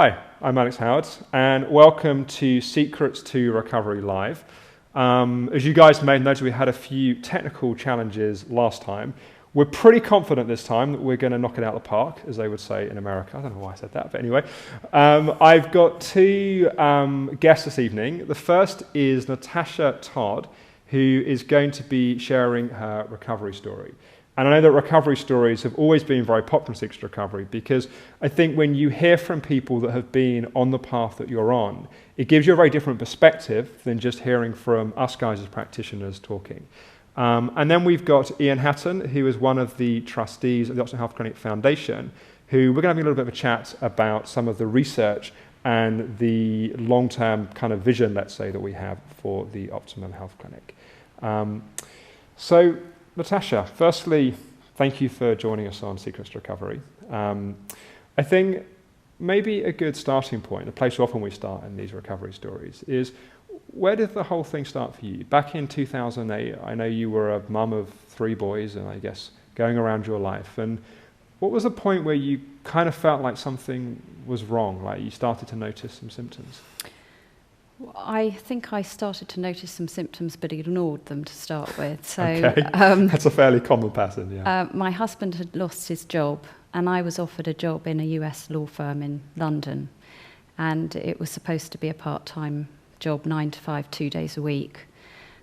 Hi, I'm Alex Howard, and welcome to Secrets to Recovery Live. As you guys may have noticed, we had a few technical challenges last time. We're pretty confident this time that we're going to knock it out of the park, as they would say in America. I don't know why I said that, but anyway. I've got two guests this evening. The first is Natasha Todd, who is going to be sharing her recovery story. And I know that recovery stories have always been very popular in Secrets to Recovery because I think when you hear from people that have been on the path that you're on, it gives you a very different perspective than just hearing from us guys as practitioners talking. And then we've got Ian Hatton, who is one of the trustees of the Optimum Health Clinic Foundation, who we're going to have a little bit of a chat about some of the research and the long-term kind of vision, let's say, that we have for the Optimum Health Clinic. So, Natasha, firstly, thank you for joining us on Secrets to Recovery. I think maybe a good starting point, the place often we start in these recovery stories, is where did the whole thing start for you? Back in 2008, I know you were a mum of 3 boys and I guess going around your life. And what was the point where you kind of felt like something was wrong, like you started to notice some symptoms? I think I started to notice some symptoms but ignored them to start with. So, okay. That's a fairly common pattern, yeah. My husband had lost his job and I was offered a job in a US law firm in London, and it was supposed to be a part-time job, 9 to 5, 2 days a week.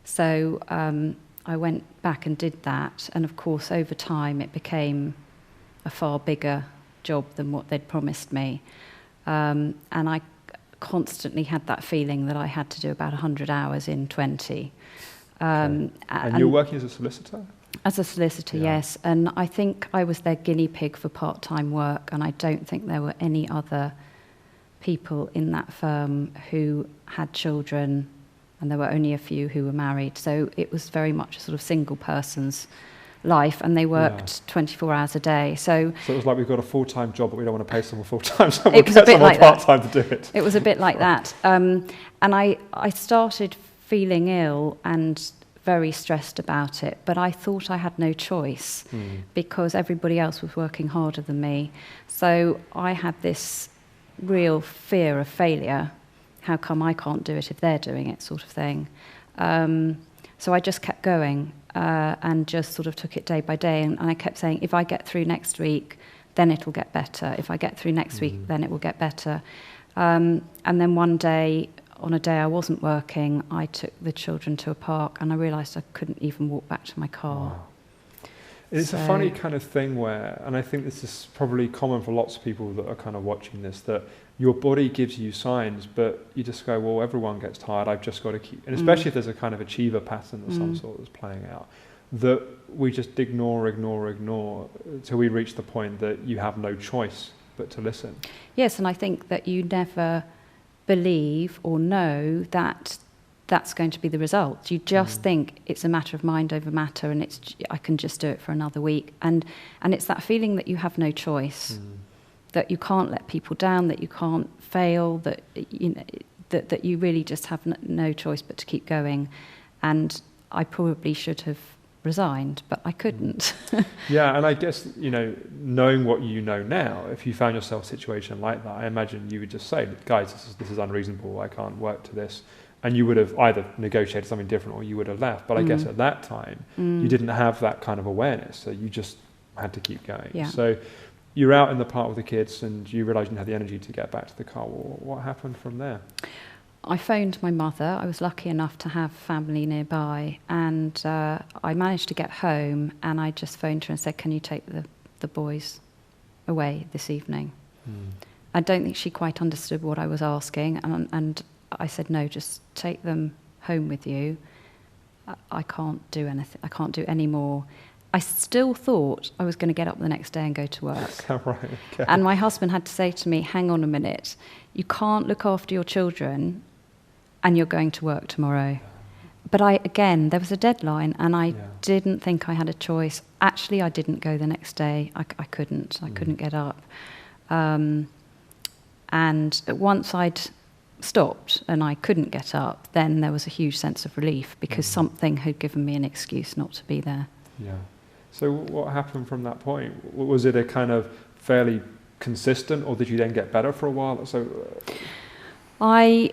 So I went back and did that, and of course over time it became a far bigger job than what they'd promised me, and I constantly had that feeling that I had to do about 100 hours in 20. And you're working as a solicitor? As a solicitor, yeah. Yes. And I think I was their guinea pig for part-time work, and I don't think there were any other people in that firm who had children, and there were only a few who were married. So it was very much a sort of single person's life, and they worked 24 hours a day. So it was like, we've got a full-time job, but we don't want to pay someone full-time, so we'll get someone part-time to do it. It was a bit like that. And I started feeling ill and very stressed about it, but I thought I had no choice because everybody else was working harder than me. So I had this real fear of failure. How come I can't do it if they're doing it, sort of thing. So I just kept going. And just sort of took it day by day. And I kept saying, if I get through next week, then it'll get better. If I get through next week, then it will get better. And then one day, on a day I wasn't working, I took the children to a park and I realised I couldn't even walk back to my car. Wow. It's a funny kind of thing where, and I think this is probably common for lots of people that are kind of watching this, that your body gives you signs, but you just go, well, everyone gets tired, I've just got to keep, and especially if there's a kind of achiever pattern of some sort that's playing out, that we just ignore until we reach the point that you have no choice but to listen. Yes, and I think that you never believe or know that that's going to be the result. You just think it's a matter of mind over matter, and I can just do it for another week. And it's that feeling that you have no choice, that you can't let people down, that you can't fail, that that you really just have no choice but to keep going. And I probably should have resigned, but I couldn't. Yeah, and I guess, knowing what you know now, if you found yourself in a situation like that, I imagine you would just say, guys, this is unreasonable, I can't work to this. And you would have either negotiated something different or you would have left. But I guess at that time, you didn't have that kind of awareness. So you just had to keep going. Yeah. So you're out in the park with the kids and you realised you didn't have the energy to get back to the car. Well, what happened from there? I phoned my mother. I was lucky enough to have family nearby. And I managed to get home and I just phoned her and said, can you take the boys away this evening? I don't think she quite understood what I was asking. And I said, no, just take them home with you. I can't do anything. I can't do any more. I still thought I was going to get up the next day and go to work. Right, okay. And my husband had to say to me, hang on a minute, you can't look after your children and you're going to work tomorrow. But there was a deadline and I didn't think I had a choice. Actually, I didn't go the next day. I couldn't. I couldn't get up. And once I'd stopped and I couldn't get up, then there was a huge sense of relief because something had given me an excuse not to be there. Yeah. So what happened from that point? Was it a kind of fairly consistent, or did you then get better for a while? So, I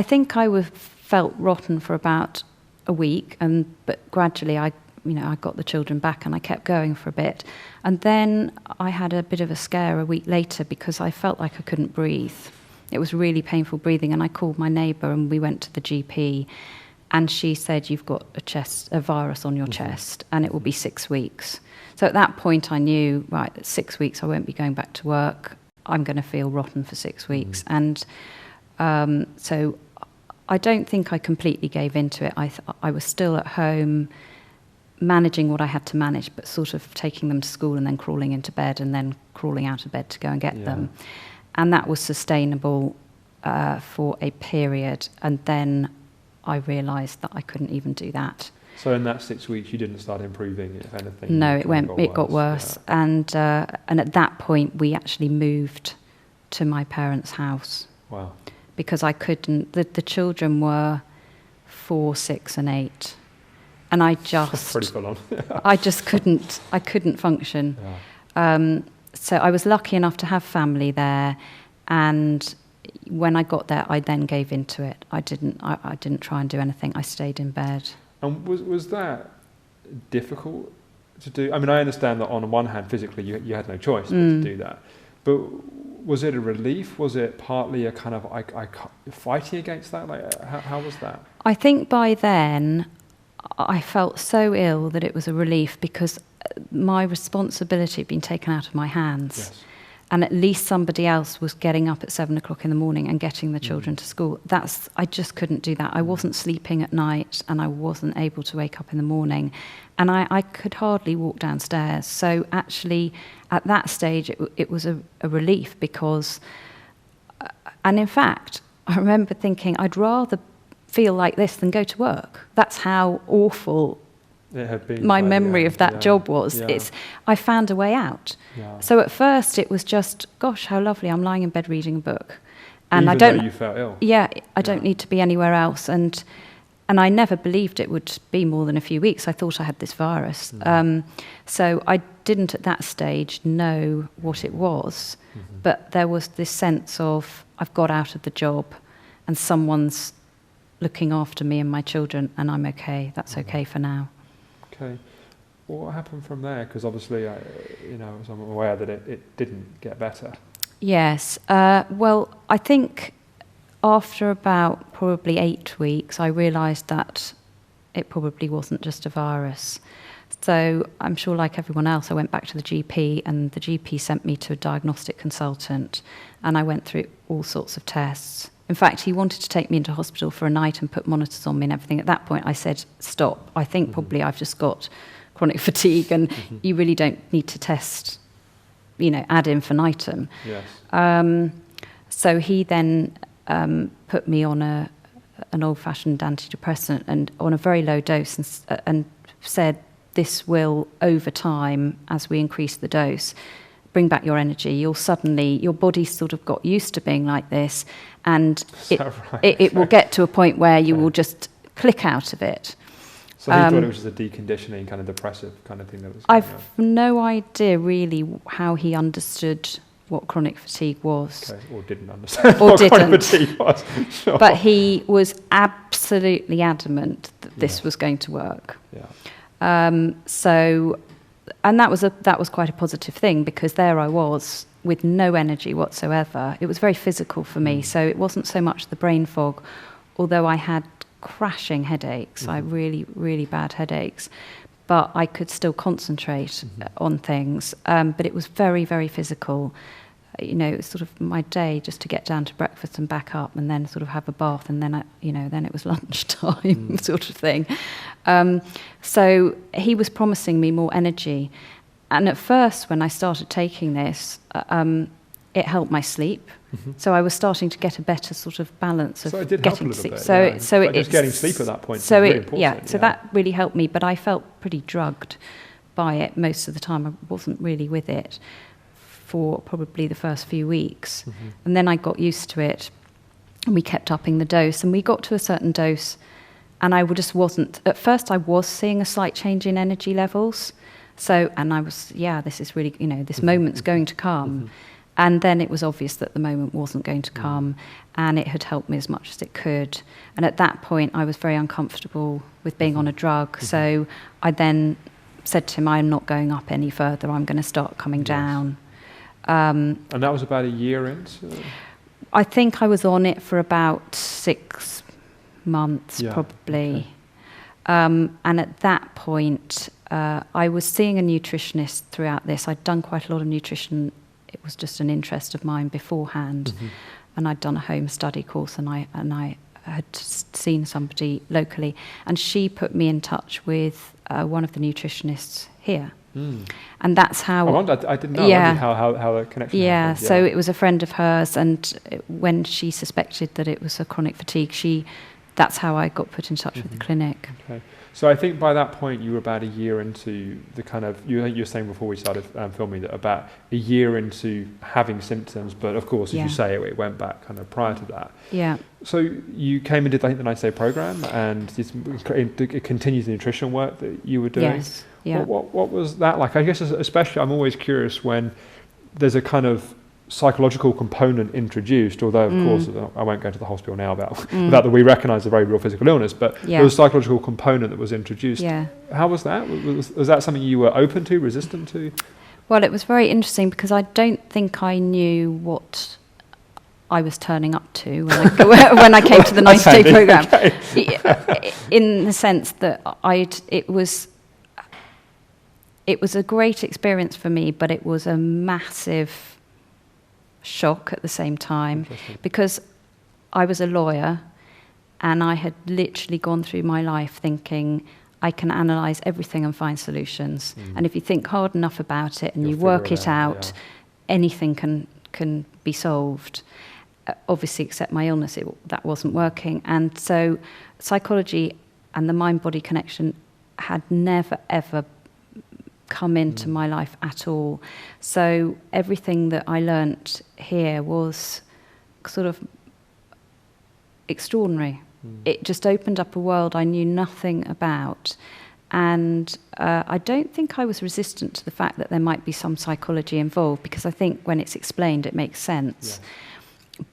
think I felt rotten for about a week, but gradually I got the children back and I kept going for a bit. And then I had a bit of a scare a week later because I felt like I couldn't breathe. It was really painful breathing, and I called my neighbour and we went to the GP, and she said, you've got a virus on your chest and it will be 6 weeks. So at that point I knew, right, that 6 weeks I won't be going back to work. I'm going to feel rotten for 6 weeks. And so I don't think I completely gave into it. I was still at home managing what I had to manage, but sort of taking them to school and then crawling into bed and then crawling out of bed to go and get them. And that was sustainable for a period. And then I realised that I couldn't even do that. So in that 6 weeks, you didn't start improving, if anything? No, it got worse. Yeah. And at that point, we actually moved to my parents' house. Wow. Because I couldn't, the children were 4, 6 and 8. And I just... That's pretty full on. I just couldn't function. Yeah. So I was lucky enough to have family there, and when I got there, I then gave into it. I didn't try and do anything. I stayed in bed. And was that difficult to do? I mean, I understand that on one hand, physically, you had no choice but to do that. But was it a relief? Was it partly a kind of fighting against that? Like, how was that? I think by then, I felt so ill that it was a relief because my responsibility had been taken out of my hands. Yes. And at least somebody else was getting up at 7 o'clock in the morning and getting the children to school. I just couldn't do that. I wasn't sleeping at night and I wasn't able to wake up in the morning. And I could hardly walk downstairs. So actually, at that stage, it was a relief because... and in fact, I remember thinking, I'd rather feel like this than go to work. That's how awful it had been my memory of that job was. Yeah. I found a way out. Yeah. So at first it was just, gosh, how lovely, I'm lying in bed reading a book. And Even though you felt ill. Yeah, I don't need to be anywhere else. And I never believed it would be more than a few weeks. I thought I had this virus. So I didn't at that stage know what it was. But there was this sense of, I've got out of the job and someone's looking after me and my children, and I'm okay. That's okay for now. Okay. Well, what happened from there? Because obviously, I'm aware that it didn't get better. Yes. Well, I think after about probably 8 weeks, I realised that it probably wasn't just a virus. So I'm sure, like everyone else, I went back to the GP, and the GP sent me to a diagnostic consultant, and I went through all sorts of tests. In fact, he wanted to take me into hospital for a night and put monitors on me and everything. At that point, I said, stop. I think probably I've just got chronic fatigue, and you really don't need to test, ad infinitum. Yes. So he then put me on an old-fashioned antidepressant and on a very low dose and said, this will, over time, as we increase the dose, bring back your energy. Your body sort of got used to being like this, and it will get to a point where you will just click out of it. So he thought it was just a deconditioning, kind of depressive kind of thing that was going on. I've no idea really how he understood what chronic fatigue was. Okay. Or didn't understand what chronic fatigue was. Sure. But he was absolutely adamant that this was going to work. Yeah. And that was quite a positive thing, because there I was with no energy whatsoever. It was very physical for me, so it wasn't so much the brain fog, although I had crashing headaches. I had really, really bad headaches, but I could still concentrate on things. But it was very, very physical. It was sort of my day just to get down to breakfast and back up, and then sort of have a bath, and then then it was lunchtime sort of thing. So he was promising me more energy, and at first when I started taking this, it helped my sleep. So I was starting to get a better sort of balance of getting help a little sleep. Bit. So just getting sleep at that point. So really important. So that really helped me, but I felt pretty drugged by it most of the time. I wasn't really with it for probably the first few weeks. And then I got used to it, and we kept upping the dose, and we got to a certain dose, and I just wasn't. At first I was seeing a slight change in energy levels, So, and I was, this is really, this moment's going to come. And then it was obvious that the moment wasn't going to come, and it had helped me as much as it could. And at that point, I was very uncomfortable with being on a drug. So I then said to him, I'm not going up any further. I'm going to start coming down. And that was about a year into? I think I was on it for about 6 months, probably. Okay. And at that point, I was seeing a nutritionist throughout this. I'd done quite a lot of nutrition. It was just an interest of mine beforehand, and I'd done a home study course, and I had seen somebody locally, and she put me in touch with one of the nutritionists here, and that's how. I didn't know. I wondered how the connection. Yeah, happened. so it was a friend of hers, and when she suspected that it was a chronic fatigue, that's how I got put in touch with the clinic. Okay. So I think by that point you were about a year into the kind of, you were saying before we started filming that about a year into having symptoms, but of course, as you say, it went back kind of prior to that. Yeah. So you came and did, I think, the 90 Day program, and it continues the nutrition work that you were doing. Yes. Yeah. What was that like? I guess especially I'm always curious when there's a kind of psychological component introduced, although of course I won't go into the hospital now about that we recognise a very real physical illness, but there was a psychological component that was introduced. Yeah. How was that? Was that something you were open to, resistant to? Well, it was very interesting because I don't think I knew what I was turning up to when I came to the 90 Day program. Okay. In the sense that it was a great experience for me, but it was a massive shock at the same time, because I was a lawyer and I had literally gone through my life thinking I can analyse everything and find solutions, and if you think hard enough about it and you work it out, anything can be solved, obviously except my illness. That wasn't working, and so psychology and the mind-body connection had never ever come into my life at all. So everything that I learnt here was sort of extraordinary. It just opened up a world I knew nothing about, and I don't think I was resistant to the fact that there might be some psychology involved, because I think when it's explained it makes sense.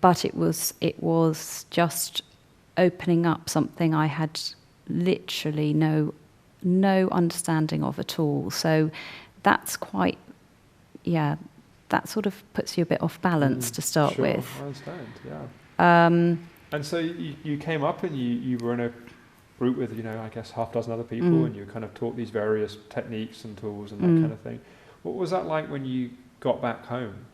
But it was just opening up something I had literally no understanding of at all. So that's quite, that sort of puts you a bit off balance to start with. I understand, and so you came up and you were in a group with, I guess, half a dozen other people, and you kind of taught these various techniques and tools and that kind of thing. What was that like when you got back home?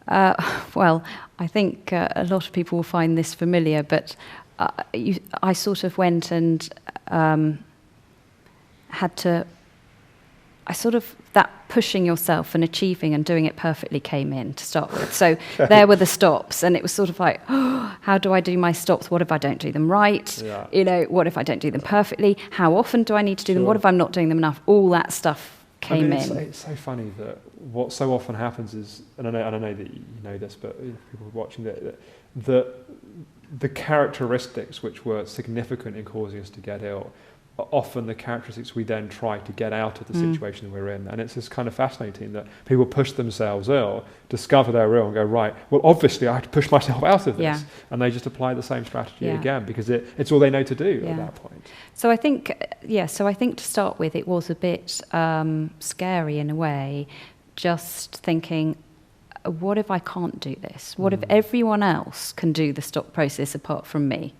Well, I think a lot of people will find this familiar, but I sort of went and that pushing yourself and achieving and doing it perfectly came in to start with. So there were the stops, and it was sort of like, how do I do my stops? What if I don't do them right? What if I don't do them perfectly? How often do I need to do them? What if I'm not doing them enough? All that stuff came in. It's so funny that what so often happens is, and I know that you know this, but people watching that the characteristics which were significant in causing us to get ill are often the characteristics we then try to get out of the situation we're in. And it's just kind of fascinating that people push themselves ill, discover they're ill, and go, right, well, obviously I have to push myself out of this. And they just apply the same strategy again, because it's all they know to do at that point. So I think, to start with, it was a bit scary in a way, just thinking, what if I can't do this? What if everyone else can do the stop process apart from me?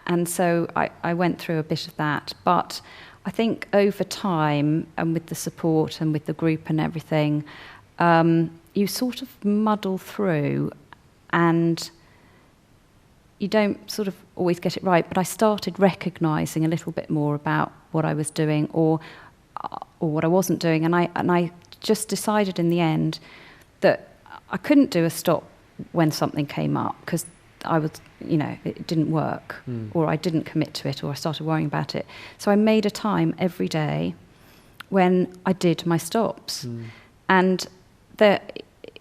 And so I went through a bit of that. But I think over time, and with the support and with the group and everything, you sort of muddle through, and you don't sort of always get it right. But I started recognising a little bit more about what I was doing or what I wasn't doing. And I just decided in the end that I couldn't do a stop when something came up, because I was, it didn't work, or I didn't commit to it, or I started worrying about it. So I made a time every day when I did my stops. And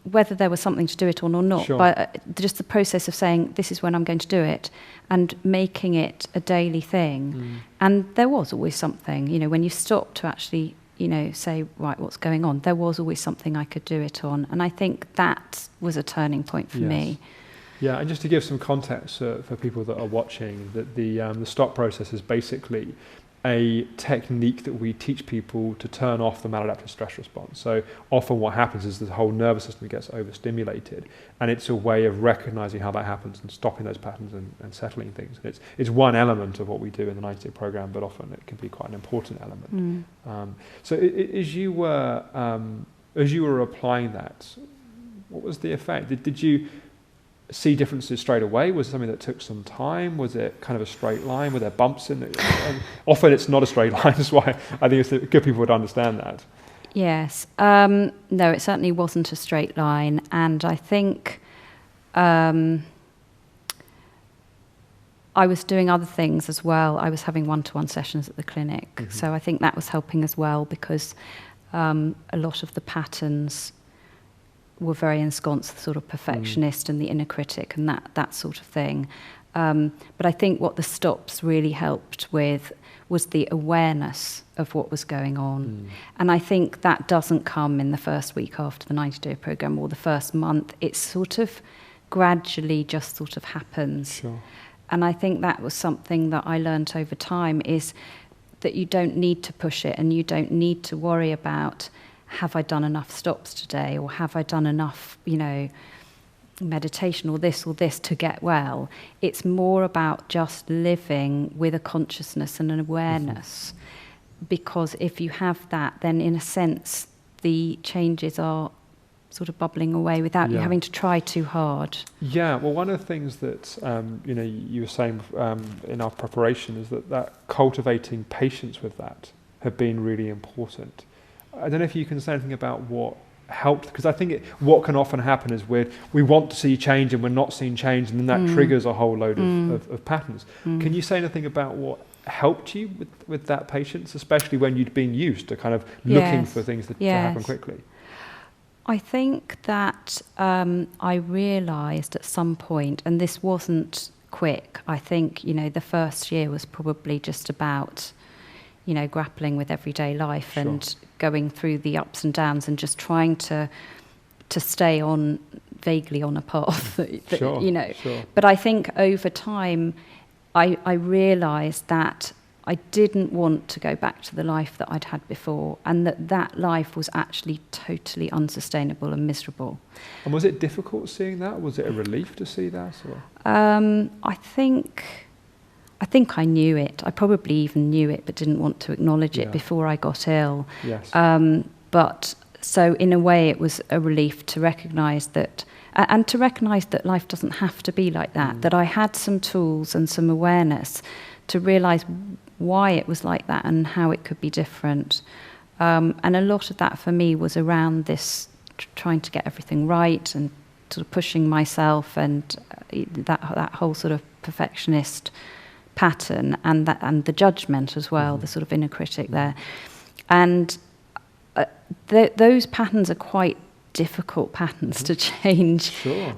whether there was something to do it on or not, Sure. but just the process of saying, this is when I'm going to do it, and making it a daily thing. And there was always something, you know, when you stop to actually, you know, say, right, what's going on, there was always something I could do it on. And I think that was a turning point for me. Yeah, and just to give some context for people that are watching, that the stop process is basically a technique that we teach people to turn off the maladaptive stress response. So often what happens is the whole nervous system gets overstimulated, and it's a way of recognizing how that happens and stopping those patterns and settling things. And it's one element of what we do in the 90-day program, but often it can be quite an important element. So as you were applying that, what was the effect? Did you see differences straight away? Was it something that took some time? Was it kind of a straight line? Were there bumps in it? Often it's not a straight line. That's why I think it's good people would understand that. Yes. No, it certainly wasn't a straight line. And I think I was doing other things as well. I was having one-to-one sessions at the clinic. So I think that was helping as well, because a lot of the patterns were very ensconced, the sort of perfectionist and the inner critic and that sort of thing. But I think what the stops really helped with was the awareness of what was going on. And I think that doesn't come in the first week after the 90-day program or the first month. It sort of gradually just sort of happens. Sure. And I think that was something that I learnt over time, is that you don't need to push it, and you don't need to worry about, have I done enough stops today, or have I done enough, you know, meditation or this to get well. It's more about just living with a consciousness and an awareness, because if you have that, then in a sense the changes are sort of bubbling away without you having to try too hard. Yeah, well, one of the things that you know, you were saying in our preparation is that cultivating patience with that had been really important. I don't know if you can say anything about what helped, because I think what can often happen is we want to see change and we're not seeing change, and then that triggers a whole load of patterns. Can you say anything about what helped you with that patience, especially when you'd been used to kind of looking for things to happen quickly? I think that I realised at some point, and this wasn't quick, I think, you know, the first year was probably just about, you know, grappling with everyday life and going through the ups and downs and just trying to stay on vaguely on a path that you know. But I think over time I realised that I didn't want to go back to the life that I'd had before, and that life was actually totally unsustainable and miserable. And was it difficult seeing that? Was it a relief to see that? Or? I think I knew it. I probably even knew it, but didn't want to acknowledge it before I got ill. Yes. But so in a way, it was a relief to recognise that, and to recognise that life doesn't have to be like that. That I had some tools and some awareness to realise why it was like that and how it could be different. And a lot of that for me was around this trying to get everything right and sort of pushing myself, and that whole sort of perfectionist pattern, and the judgment as well, the sort of inner critic there. And those patterns are quite difficult patterns to change.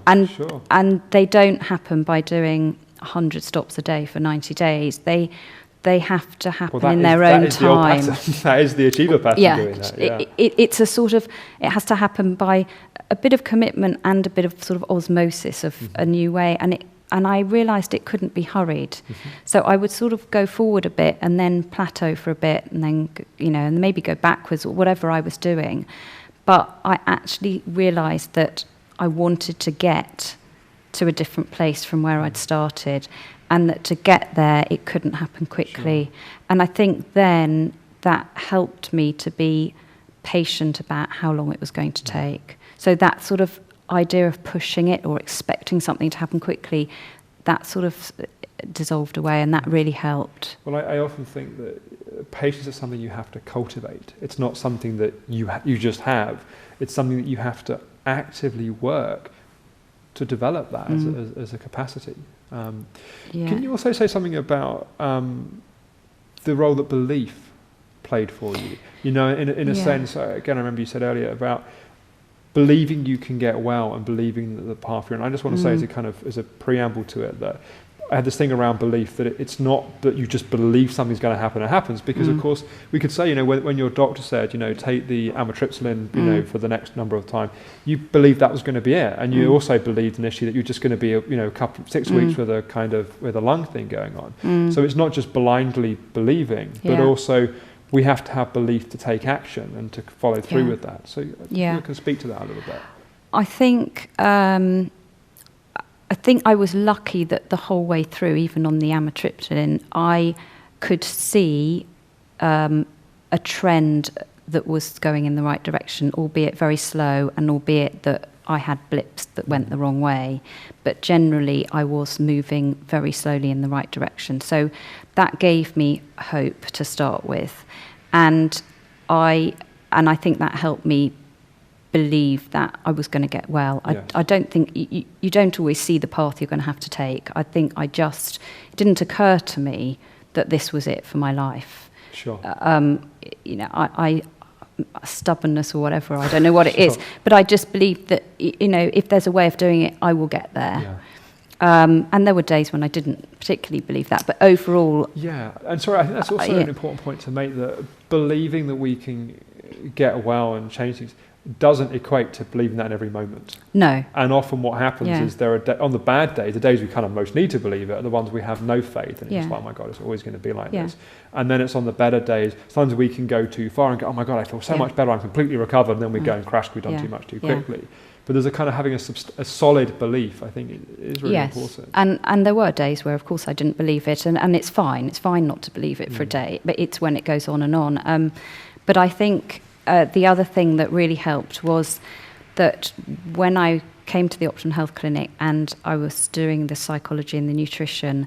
And they don't happen by doing 100 stops a day for 90 days. They have to happen in their own time. That is the achiever pattern doing that. Yeah. It's a sort of, it has to happen by a bit of commitment and a bit of sort of osmosis of a new way. And I realised it couldn't be hurried. So I would sort of go forward a bit and then plateau for a bit, and then, you know, and maybe go backwards or whatever I was doing. But I actually realised that I wanted to get to a different place from where I'd started, and that to get there, it couldn't happen quickly. And I think then that helped me to be patient about how long it was going to take. So that sort of idea of pushing it or expecting something to happen quickly, that sort of dissolved away, and that really helped. Well, I often think that patience is something you have to cultivate. It's not something that you just have. It's something that you have to actively work to develop that as a capacity. Can you also say something about the role that belief played for you? You know, in a sense, again, I remember you said earlier about believing you can get well and believing that the path you're in. I just want to say as a preamble to it that I had this thing around belief that it's not that you just believe something's going to happen, it happens, because of course we could say, when your doctor said, take the amitriptyline, for the next number of time, you believed that was going to be it, and you also believed initially that you're just going to be a couple 6 weeks with a lung thing going on. So it's not just blindly believing, but also we have to have belief to take action and to follow through with that. So you can speak to that a little bit. I think I was lucky that the whole way through, even on the amitriptyline, I could see a trend that was going in the right direction, albeit very slow, and albeit that I had blips that went the wrong way. But generally, I was moving very slowly in the right direction. So that gave me hope to start with. And I think that helped me believe that I was going to get well. I don't think you don't always see the path you're going to have to take. I think it didn't occur to me that this was it for my life. Sure. I stubbornness or whatever, I don't know what it is, but I just believed that if there's a way of doing it, I will get there. And there were days when I didn't particularly believe that, but overall... Yeah, and sorry, I think that's also an important point to make, that believing that we can get well and change things doesn't equate to believing that in every moment. No. And often what happens is there are on the bad days, the days we kind of most need to believe it, are the ones we have no faith, and it's like, oh my God, it's always going to be like this. And then it's on the better days, sometimes we can go too far and go, oh my God, I feel so much better, I'm completely recovered, and then we go and crash, we've done too much too quickly. But there's a kind of having a solid belief, I think, is really important. And there were days where, of course, I didn't believe it, and it's fine not to believe it for a day, but it's when it goes on and on. But I think the other thing that really helped was that when I came to the Optimum Health Clinic and I was doing the psychology and the nutrition,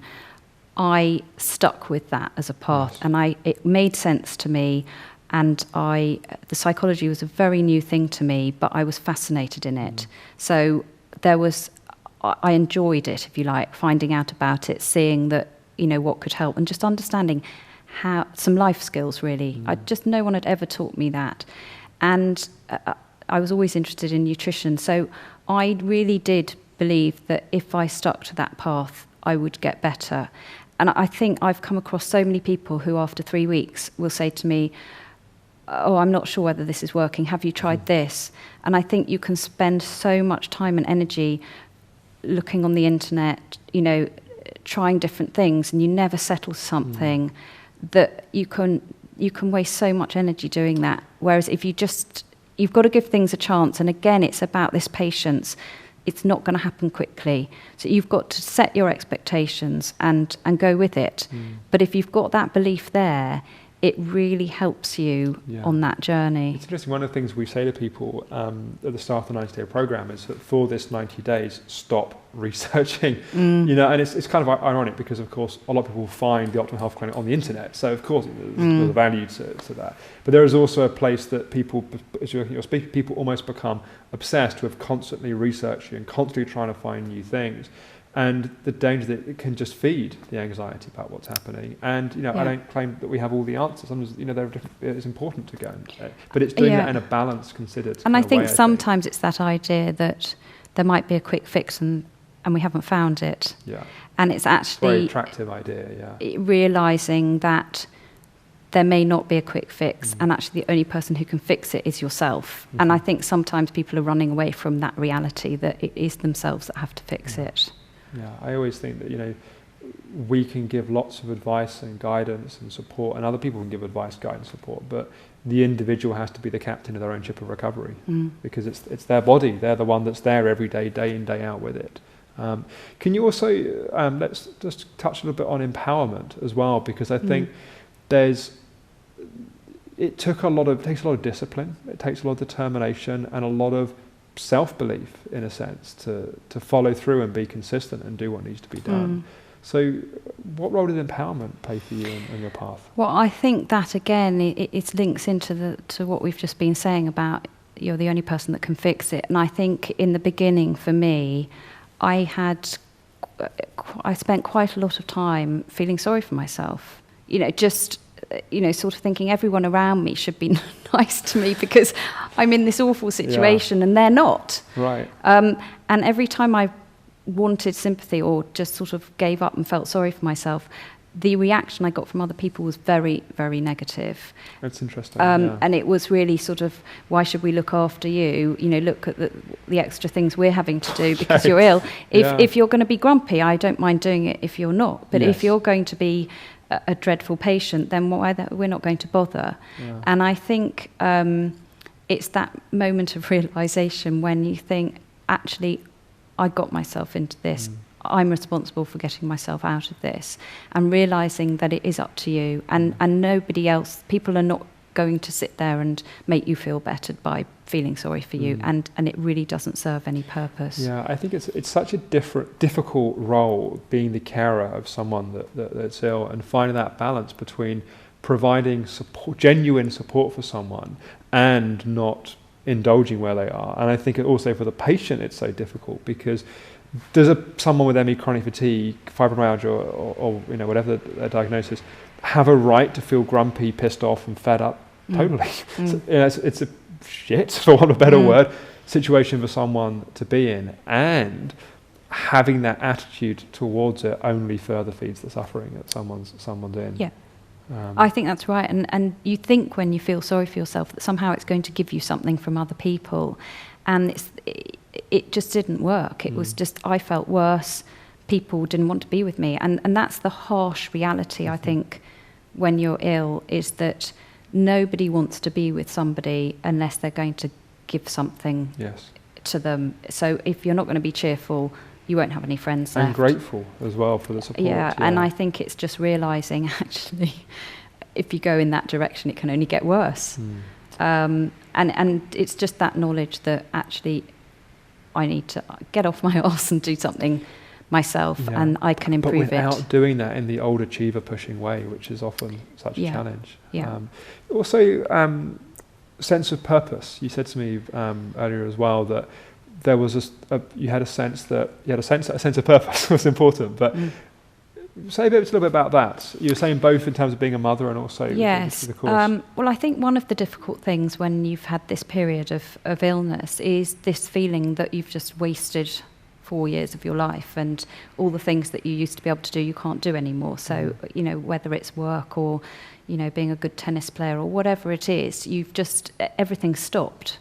I stuck with that as a path, and it made sense to me. And the psychology was a very new thing to me, but I was fascinated in it. So I enjoyed it, if you like, finding out about it, seeing that, what could help, and just understanding some life skills, really. No one had ever taught me that. And I was always interested in nutrition. So I really did believe that if I stuck to that path, I would get better. And I think I've come across so many people who, after 3 weeks, will say to me, oh, I'm not sure whether this is working. Have you tried this? And I think you can spend so much time and energy looking on the internet, trying different things, and you never settle something that you can waste so much energy doing that. Whereas if you've got to give things a chance. And again, it's about this patience. It's not going to happen quickly. So you've got to set your expectations and go with it. But if you've got that belief there, it really helps you on that journey. It's interesting. One of the things we say to people at the start of the 90-day program is that for this 90 days, stop researching. And it's kind of ironic because, of course, a lot of people find the Optimum Health Clinic on the internet. So, of course, there's a value to that. But there is also a place that people, as you're speaking, people almost become obsessed with constantly researching and constantly trying to find new things. And the danger that it can just feed the anxiety about what's happening. And, I don't claim that we have all the answers. Sometimes, it's important to go. But it's doing that in a balanced, considered And I think way, sometimes it's that idea that there might be a quick fix and we haven't found it. Yeah. And it's actually... Very attractive idea, realising that there may not be a quick fix, and actually the only person who can fix it is yourself. And I think sometimes people are running away from that reality that it is themselves that have to fix it. Yeah, I always think that, we can give lots of advice and guidance and support, and other people can give advice, guidance, support, but the individual has to be the captain of their own ship of recovery, because it's their body. They're the one that's there every day, day in, day out with it. Can you also, let's just touch a little bit on empowerment as well, because I think it takes a lot of discipline, it takes a lot of determination and a lot of self-belief, in a sense, to follow through and be consistent and do what needs to be done. So what role did empowerment play for you in your path? Well, I think that, again, it links into to what we've just been saying about you're the only person that can fix it. And I think in the beginning, for me, I spent quite a lot of time feeling sorry for myself. Just sort of thinking everyone around me should be nice to me because I'm in this awful situation and they're not. Right. And every time I wanted sympathy or just sort of gave up and felt sorry for myself, the reaction I got from other people was very, very negative. That's interesting. And it was really sort of, why should we look after you? Look at the extra things we're having to do because you're ill. If you're going to be grumpy, I don't mind doing it if you're not. But if you're going to be a dreadful patient, then we're not going to bother. Yeah. And I think it's that moment of realisation when you think, actually, I got myself into this. I'm responsible for getting myself out of this, and realising that it is up to you, and nobody else. People are not going to sit there and make you feel better by feeling sorry for you, and it really doesn't serve any purpose. Yeah, I think it's such a difficult role being the carer of someone that's ill, and finding that balance between providing support, genuine support for someone, and not indulging where they are. And I think also for the patient it's so difficult because does someone with ME chronic fatigue, fibromyalgia, or whatever their diagnosis, have a right to feel grumpy, pissed off, and fed up? Totally. So, it's a shit, for want of a better word, situation for someone to be in, and having that attitude towards it only further feeds the suffering that someone's in. Yeah. I think that's right, and you think when you feel sorry for yourself that somehow it's going to give you something from other people, and it just didn't work. It was just, I felt worse, people didn't want to be with me, and that's the harsh reality, I think, when you're ill, is that nobody wants to be with somebody unless they're going to give something to them. So if you're not going to be cheerful, you won't have any friends left. And grateful as well for the support. Yeah, and I think it's just realising, actually, if you go in that direction, it can only get worse. And it's just that knowledge that actually I need to get off my arse and do something myself, and I can improve it. But without doing that in the old achiever pushing way, which is often such a challenge. Yeah. Also, sense of purpose. You said to me earlier as well that there was you had a sense of purpose was important. But say a little bit about that. You were saying both in terms of being a mother and also the course. Well, I think one of the difficult things when you've had this period of illness is this feeling that you've just wasted 4 years of your life, and all the things that you used to be able to do you can't do anymore. So whether it's work or being a good tennis player or whatever it is, everything stopped.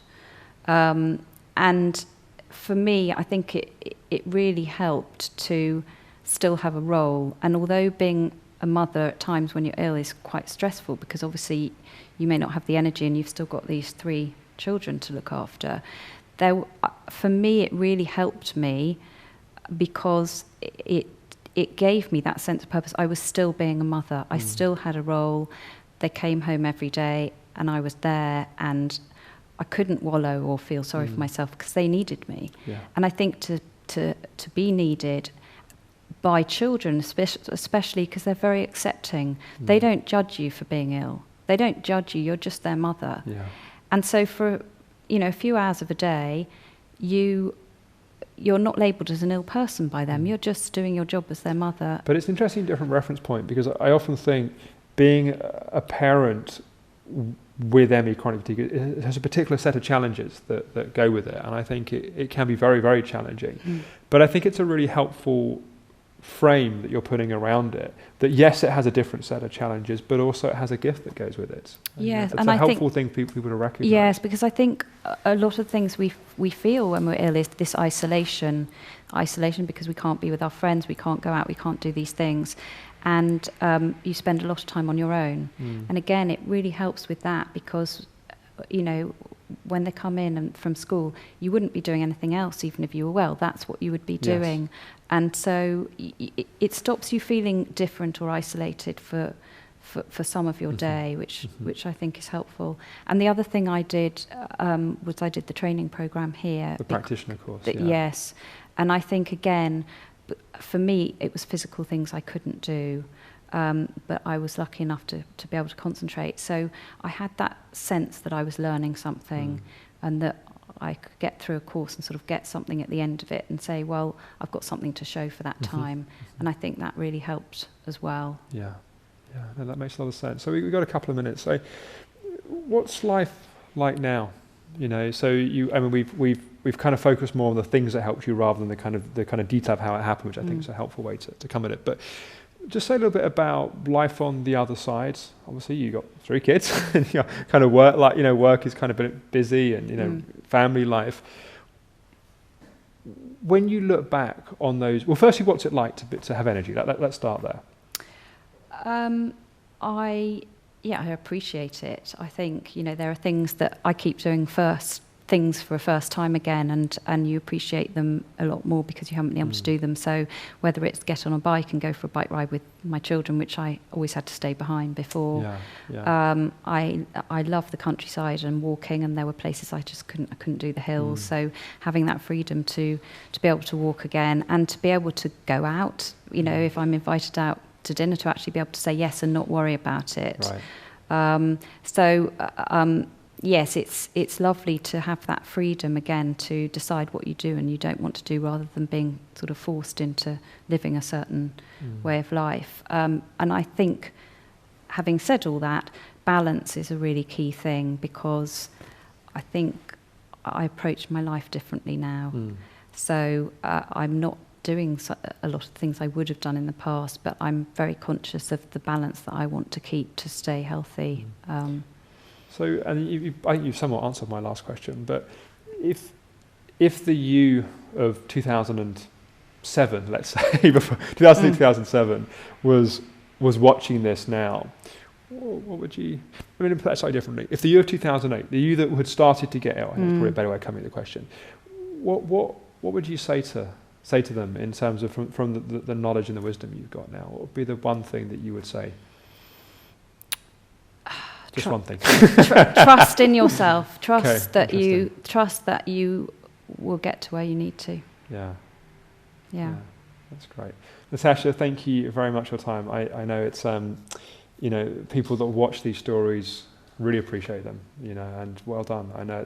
And for me, I think it really helped to still have a role. And although being a mother at times when you're ill is quite stressful, because obviously you may not have the energy and you've still got these 3 children to look after, for me it really helped me because it gave me that sense of purpose. I was still being a mother. I still had a role. They came home every day and I was there, and I couldn't wallow or feel sorry for myself because they needed me. Yeah. And I think to be needed by children, especially because they're very accepting. They don't judge you for being ill. They don't judge you. You're just their mother. Yeah. And so for a few hours of a day, you're not labelled as an ill person by them. You're just doing your job as their mother. But it's an interesting different reference point, because I often think being a parent with ME chronic fatigue, it has a particular set of challenges that go with it, and I think it can be very, very challenging. But I think it's a really helpful frame that you're putting around it, that yes, it has a different set of challenges, but also it has a gift that goes with it. Yes, and it's a helpful thing for people to recognise. Yes, because I think a lot of things we feel when we're ill is this isolation because we can't be with our friends, we can't go out, we can't do these things, and you spend a lot of time on your own. And again, it really helps with that, because when they come in from school, you wouldn't be doing anything else even if you were well. That's what you would be doing. Yes. And so it stops you feeling different or isolated for some of your day, which I think is helpful. And the other thing I did was I did the training program here. The practitioner course. Yes. And I think, again, for me, it was physical things I couldn't do. But I was lucky enough to be able to concentrate. So I had that sense that I was learning something and that I could get through a course and sort of get something at the end of it and say, well, I've got something to show for that time. And I think that really helped as well. Yeah. Yeah, no, that makes a lot of sense. So we've got a couple of minutes. So what's life like now? So I mean, we've kind of focused more on the things that helped you rather than the kind of detail of how it happened, which I think is a helpful way to come at it. But just say a little bit about life on the other side. Obviously, you got 3 kids, and kind of work is kind of been busy, and family life. When you look back on those, well, firstly, what's it like to have energy? Let's start there. I appreciate it. I think, there are things that I keep doing things for a first time again, and you appreciate them a lot more because you haven't been able to do them. So whether it's get on a bike and go for a bike ride with my children, which I always had to stay behind before. I love the countryside and walking, and there were places I couldn't do the hills. So having that freedom to be able to walk again and to be able to go out, if I'm invited out to dinner, to actually be able to say yes and not worry about it. Right. Yes, it's lovely to have that freedom again to decide what you do and you don't want to do, rather than being sort of forced into living a certain way of life. And I think, having said all that, balance is a really key thing, because I think I approach my life differently now. So I'm not doing a lot of things I would have done in the past, but I'm very conscious of the balance that I want to keep to stay healthy. So, and I think you've somewhat answered my last question, but if the you of 2007, let's say, before 2007, was watching this now, what would you? I mean, put that slightly differently. If the you of 2008, the you that had started to get ill, I think that's probably a better way of coming at the question, what would you say to them in terms of from the knowledge and the wisdom you've got now? What would be the one thing that you would say? Just one thing. Trust in yourself. Trust that you will get to where you need to. Yeah. That's great. Natasha, thank you very much for your time. I know it's people that watch these stories really appreciate them, and well done. I know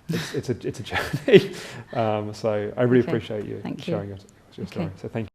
it's a journey. So I really appreciate you sharing your story. So thank you.